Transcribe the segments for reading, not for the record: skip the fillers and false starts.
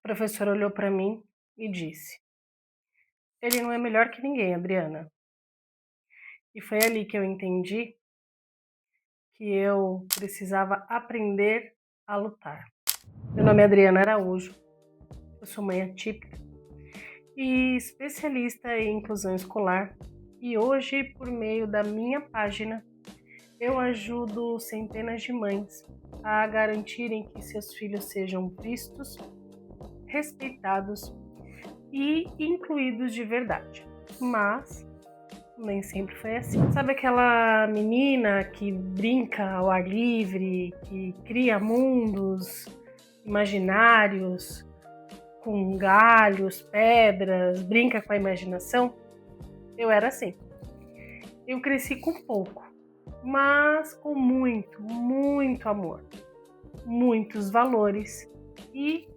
professor olhou para mim e disse: "Ele não é melhor que ninguém, Adriana". E foi ali que eu entendi que eu precisava aprender a lutar. Meu nome é Adriana Araújo, eu sou mãe atípica e especialista em inclusão escolar, e hoje, por meio da minha página, eu ajudo centenas de mães a garantirem que seus filhos sejam vistos, respeitados e incluídos de verdade. Mas nem sempre foi assim. Sabe aquela menina que brinca ao ar livre, que cria mundos imaginários com galhos, pedras, brinca com a imaginação? Eu era assim. Eu cresci com pouco, mas com muito, muito amor, muitos valores e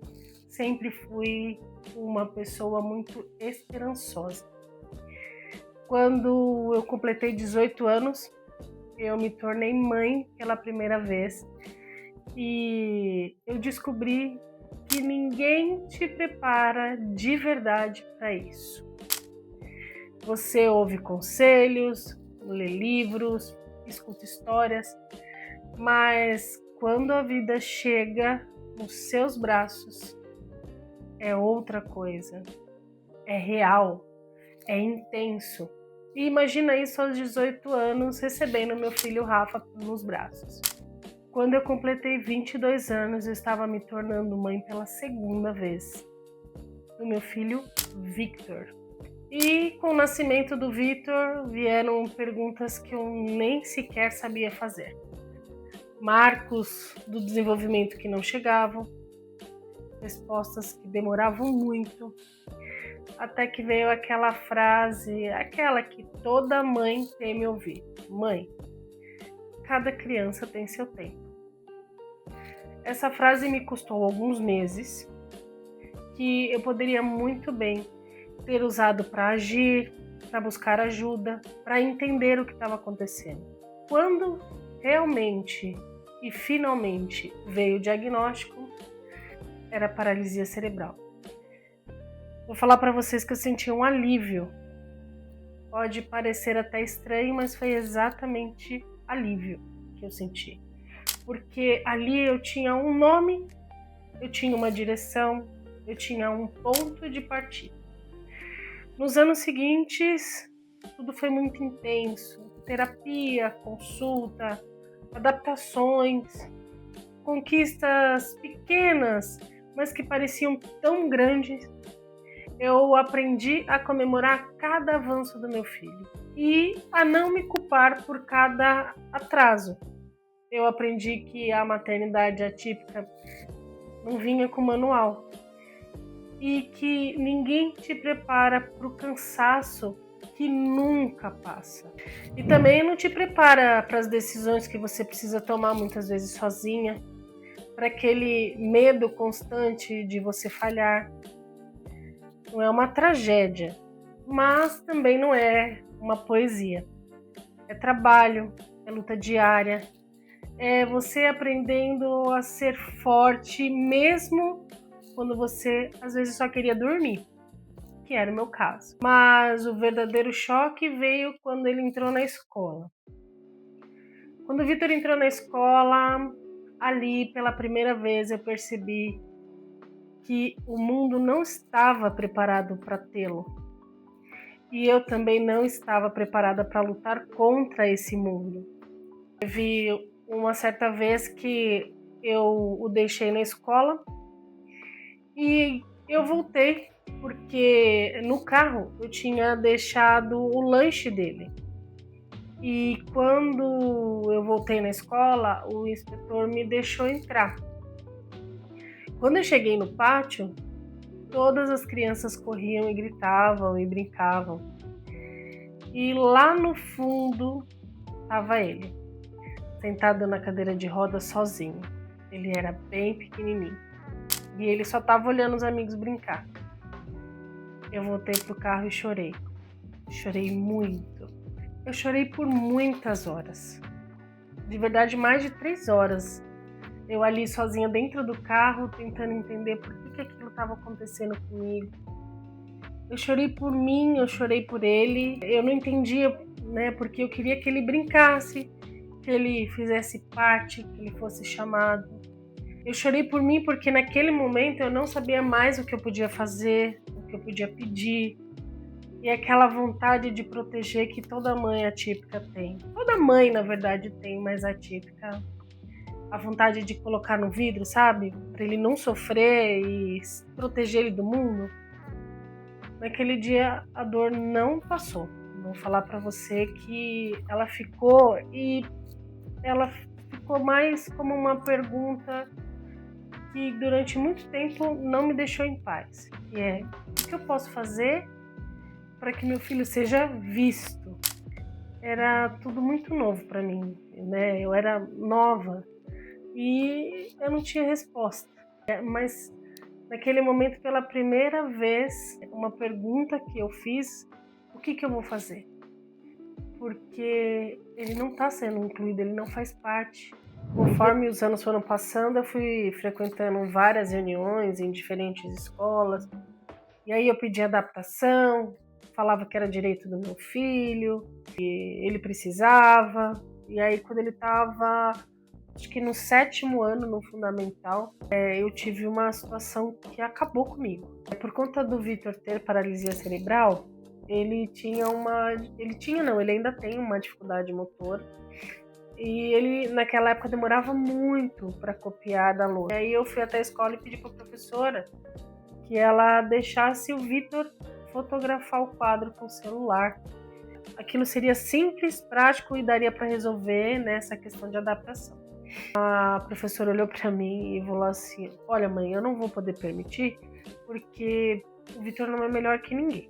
sempre fui uma pessoa muito esperançosa. Quando eu completei 18 anos, eu me tornei mãe pela primeira vez e eu descobri que ninguém te prepara de verdade para isso. Você ouve conselhos, lê livros, escuta histórias, mas quando a vida chega nos seus braços, é outra coisa, é real, é intenso. E imagina isso aos 18 anos, recebendo meu filho Rafa nos braços. Quando eu completei 22 anos, eu estava me tornando mãe pela segunda vez do meu filho Victor. E com o nascimento do Victor vieram perguntas que eu nem sequer sabia fazer. Marcos do desenvolvimento que não chegavam, respostas que demoravam muito, até que veio aquela frase, aquela que toda mãe teme ouvir: mãe, cada criança tem seu tempo. Essa frase me custou alguns meses, que eu poderia muito bem ter usado para agir, para buscar ajuda, para entender o que estava acontecendo. Quando realmente e finalmente veio o diagnóstico, era paralisia cerebral. Vou falar para vocês que eu senti um alívio. Pode parecer até estranho, mas foi exatamente alívio que eu senti. Porque ali eu tinha um nome, eu tinha uma direção, eu tinha um ponto de partida. Nos anos seguintes, tudo foi muito intenso. Terapia, consulta, adaptações, conquistas pequenas, mas que pareciam tão grandes. Eu aprendi a comemorar cada avanço do meu filho e a não me culpar por cada atraso. Eu aprendi que a maternidade atípica não vinha com manual e que ninguém te prepara para o cansaço que nunca passa. E também não te prepara para as decisões que você precisa tomar muitas vezes sozinha, para aquele medo constante de você falhar. Não é uma tragédia, mas também não é uma poesia. É trabalho, é luta diária, é você aprendendo a ser forte mesmo quando você às vezes só queria dormir, que era o meu caso. Mas o verdadeiro choque veio quando ele entrou na escola. Quando o Victor entrou na escola, ali pela primeira vez eu percebi que o mundo não estava preparado para tê-lo. E eu também não estava preparada para lutar contra esse mundo. Teve uma certa vez que eu o deixei na escola e eu voltei porque no carro eu tinha deixado o lanche dele. E quando eu voltei na escola, o inspetor me deixou entrar. Quando eu cheguei no pátio, todas as crianças corriam e gritavam e brincavam. E lá no fundo estava ele, sentado na cadeira de rodas sozinho. Ele era bem pequenininho e ele só estava olhando os amigos brincar. Eu voltei pro carro e chorei. Chorei muito. Eu chorei por muitas horas. De verdade, mais de 3 horas Eu ali sozinha dentro do carro, tentando entender por que aquilo estava acontecendo comigo. Eu chorei por mim, eu chorei por ele. Eu não entendia, né, porque eu queria que ele brincasse, que ele fizesse parte, que ele fosse chamado. Eu chorei por mim porque naquele momento eu não sabia mais o que eu podia fazer, o que eu podia pedir. E aquela vontade de proteger que toda mãe atípica tem. Toda mãe, na verdade, tem, mas atípica. A vontade de colocar no vidro, sabe? Para ele não sofrer e proteger ele do mundo. Naquele dia a dor não passou. Vou falar para você que ela ficou mais como uma pergunta que durante muito tempo não me deixou em paz. Que é: o que eu posso fazer para que meu filho seja visto? Era tudo muito novo para mim, né? Eu era nova e eu não tinha resposta. Mas naquele momento, pela primeira vez, uma pergunta que eu fiz: o que eu vou fazer? Porque ele não está sendo incluído, ele não faz parte. Conforme os anos foram passando, eu fui frequentando várias reuniões em diferentes escolas. E aí eu pedi adaptação, falava que era direito do meu filho, que ele precisava. E aí quando ele estava, acho que no 7º ano, no fundamental, eu tive uma situação que acabou comigo. Por conta do Vitor ter paralisia cerebral, ele ainda tem uma dificuldade motora. E ele, naquela época, demorava muito para copiar da lousa. E aí eu fui até a escola e pedi para a professora que ela deixasse o Vitor fotografar o quadro com o celular. Aquilo seria simples, prático e daria para resolver nessa questão de adaptação. A professora olhou para mim e falou assim: olha, mãe, eu não vou poder permitir porque o Vitor não é melhor que ninguém.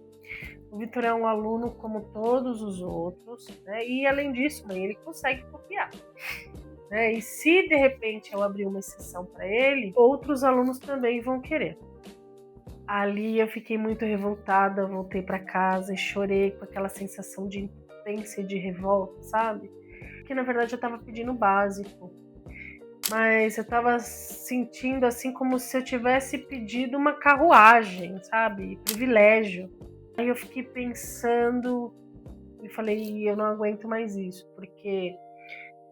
O Vitor é um aluno como todos os outros, né? E além disso, mãe, ele consegue copiar. Né? E se de repente eu abrir uma exceção para ele, outros alunos também vão querer. Ali eu fiquei muito revoltada, voltei para casa e chorei com aquela sensação de impotência e de revolta, sabe? Porque na verdade eu estava pedindo o básico, mas eu estava sentindo assim como se eu tivesse pedido uma carruagem, sabe? Privilégio. Aí eu fiquei pensando e falei: eu não aguento mais isso, porque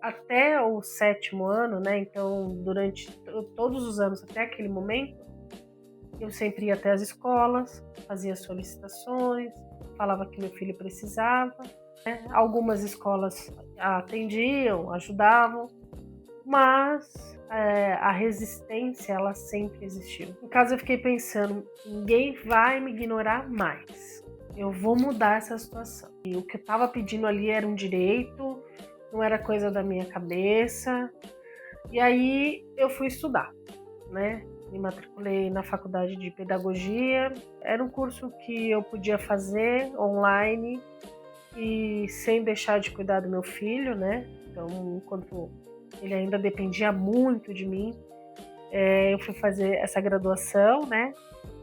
até o 7º ano, né? Então, durante todos os anos até aquele momento, eu sempre ia até as escolas, fazia solicitações, falava que meu filho precisava, né? Algumas escolas atendiam, ajudavam, mas a resistência, ela sempre existiu. Em casa eu fiquei pensando: ninguém vai me ignorar mais. Eu vou mudar essa situação. E o que eu estava pedindo ali era um direito, não era coisa da minha cabeça. E aí eu fui estudar, né? Me matriculei na faculdade de pedagogia. Era um curso que eu podia fazer online e sem deixar de cuidar do meu filho, né? Então, enquanto ele ainda dependia muito de mim, eu fui fazer essa graduação, né?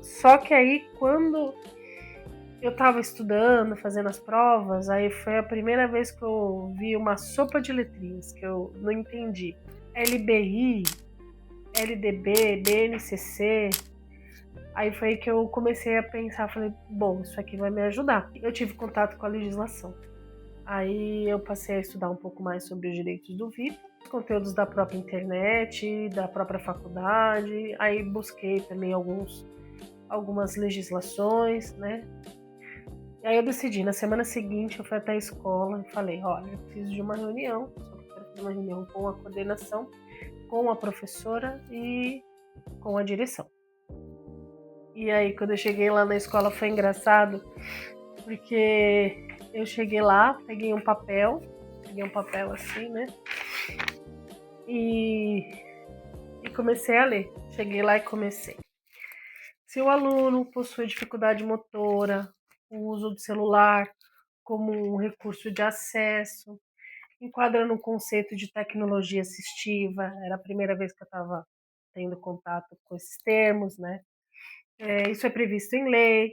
Só que aí, quando eu estava estudando, fazendo as provas, aí foi a primeira vez que eu vi uma sopa de letrinhas que eu não entendi. LBI, LDB, BNCC. Aí foi aí que eu comecei a pensar, falei: bom, isso aqui vai me ajudar. Eu tive contato com a legislação. Aí eu passei a estudar um pouco mais sobre os direitos do Vitor, conteúdos da própria internet, da própria faculdade. Aí busquei também algumas legislações, né? E aí eu decidi, na semana seguinte eu fui até a escola e falei: olha, eu preciso de uma reunião, só que eu quero fazer uma reunião com a coordenação, com a professora e com a direção. E aí quando eu cheguei lá na escola foi engraçado, porque eu cheguei lá, peguei um papel assim, né? E comecei a ler. Cheguei lá e comecei. Se o aluno possui dificuldade motora, o uso do celular como um recurso de acesso, enquadra no conceito de tecnologia assistiva. Era a primeira vez que eu estava tendo contato com esses termos, né? Isso é previsto em lei,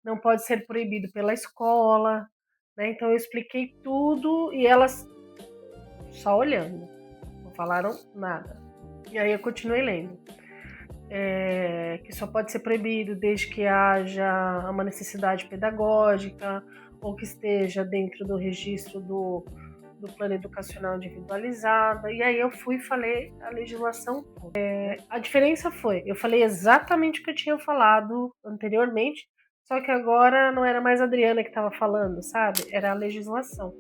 não pode ser proibido pela escola, né? Então eu expliquei tudo e elas só olhando, não falaram nada. E aí eu continuei lendo. Que só pode ser proibido desde que haja uma necessidade pedagógica ou que esteja dentro do registro do plano educacional individualizado. E aí eu fui e falei a legislação toda. A diferença foi, eu falei exatamente o que eu tinha falado anteriormente, só que agora não era mais a Adriana que estava falando, sabe? Era a legislação.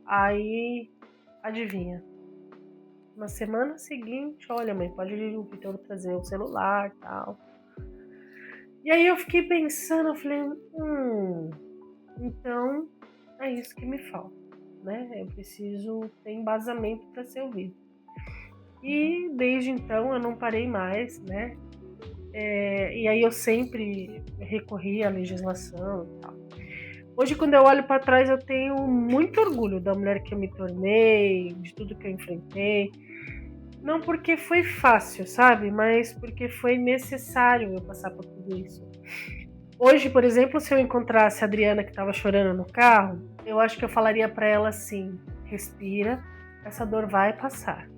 Aí, adivinha? Na semana seguinte, olha, mãe, pode o Vitor trazer o celular e tal. E aí eu fiquei pensando, eu falei, então é isso que me falta, né? Eu preciso ter embasamento para ser ouvido. E desde então eu não parei mais, né? E aí eu sempre recorri à legislação e tal. Hoje, quando eu olho para trás, eu tenho muito orgulho da mulher que eu me tornei, de tudo que eu enfrentei. Não porque foi fácil, sabe? Mas porque foi necessário eu passar por tudo isso. Hoje, por exemplo, se eu encontrasse a Adriana que estava chorando no carro, eu acho que eu falaria para ela assim: respira, essa dor vai passar,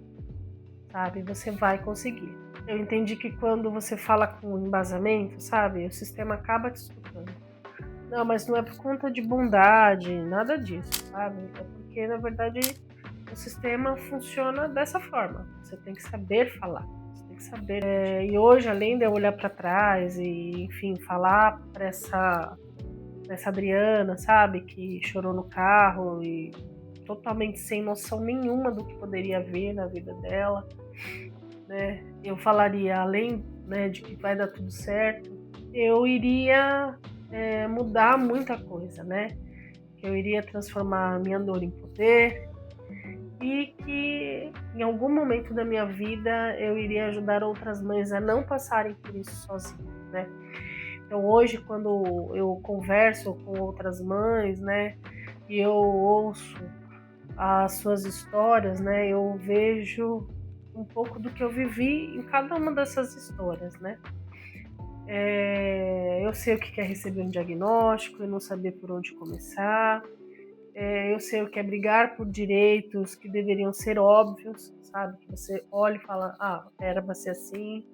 sabe? Você vai conseguir. Eu entendi que quando você fala com embasamento, sabe? O sistema acaba te escutando. Não, mas não é por conta de bondade, nada disso, sabe? É porque, na verdade, o sistema funciona dessa forma. Você tem que saber falar. Você tem que saber. E hoje, além de eu olhar para trás e, enfim, falar para essa Adriana, sabe? Que chorou no carro e totalmente sem noção nenhuma do que poderia haver na vida dela, né? Eu falaria, além, né, de que vai dar tudo certo, eu iria mudar muita coisa, né? Que eu iria transformar a minha dor em poder e que em algum momento da minha vida eu iria ajudar outras mães a não passarem por isso sozinhas, né? Então hoje, quando eu converso com outras mães, né, e eu ouço as suas histórias, né, eu vejo um pouco do que eu vivi em cada uma dessas histórias, né? Eu sei o que é receber um diagnóstico e não saber por onde começar. Eu sei o que é brigar por direitos que deveriam ser óbvios, sabe? Que você olha e fala, era pra ser assim.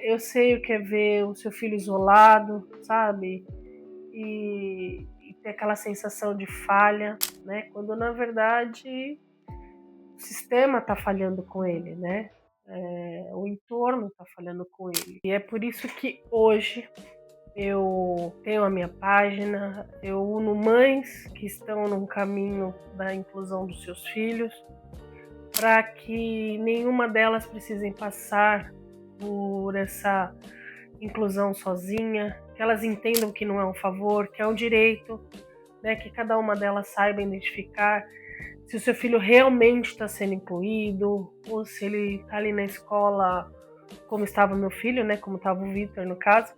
Eu sei o que é ver o seu filho isolado, sabe? E ter aquela sensação de falha, né? Quando na verdade o sistema tá falhando com ele, né? O entorno está falhando com ele. E é por isso que hoje eu tenho a minha página, eu uno mães que estão num caminho da inclusão dos seus filhos, para que nenhuma delas precise passar por essa inclusão sozinha, que elas entendam que não é um favor, que é um direito, né, que cada uma delas saiba identificar se o seu filho realmente está sendo incluído, ou se ele está ali na escola, como estava o meu filho, né, como estava o Vitor no caso,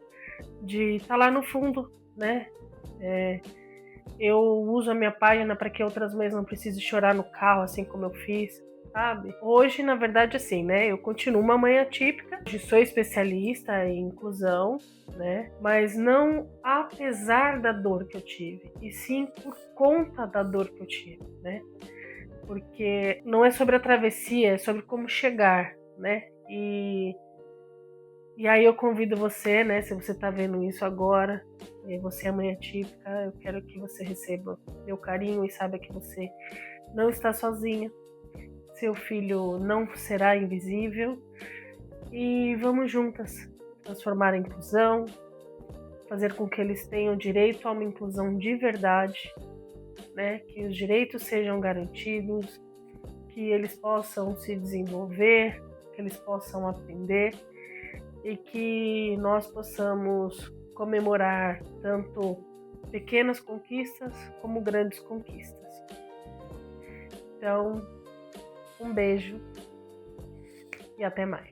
de estar lá no fundo, né? Eu uso a minha página para que outras mães não precisem chorar no carro, assim como eu fiz, sabe? Hoje, na verdade, assim, né, eu continuo uma mãe atípica, sou especialista em inclusão, né, mas não apesar da dor que eu tive, e sim por conta da dor que eu tive, né? Porque não é sobre a travessia, é sobre como chegar, né? E aí eu convido você, né? Se você está vendo isso agora, você é mãe atípica, eu quero que você receba meu carinho e saiba que você não está sozinha. Seu filho não será invisível. E vamos juntas transformar a inclusão, fazer com que eles tenham direito a uma inclusão de verdade, né? Que os direitos sejam garantidos, que eles possam se desenvolver, que eles possam aprender e que nós possamos comemorar tanto pequenas conquistas como grandes conquistas. Então, um beijo e até mais.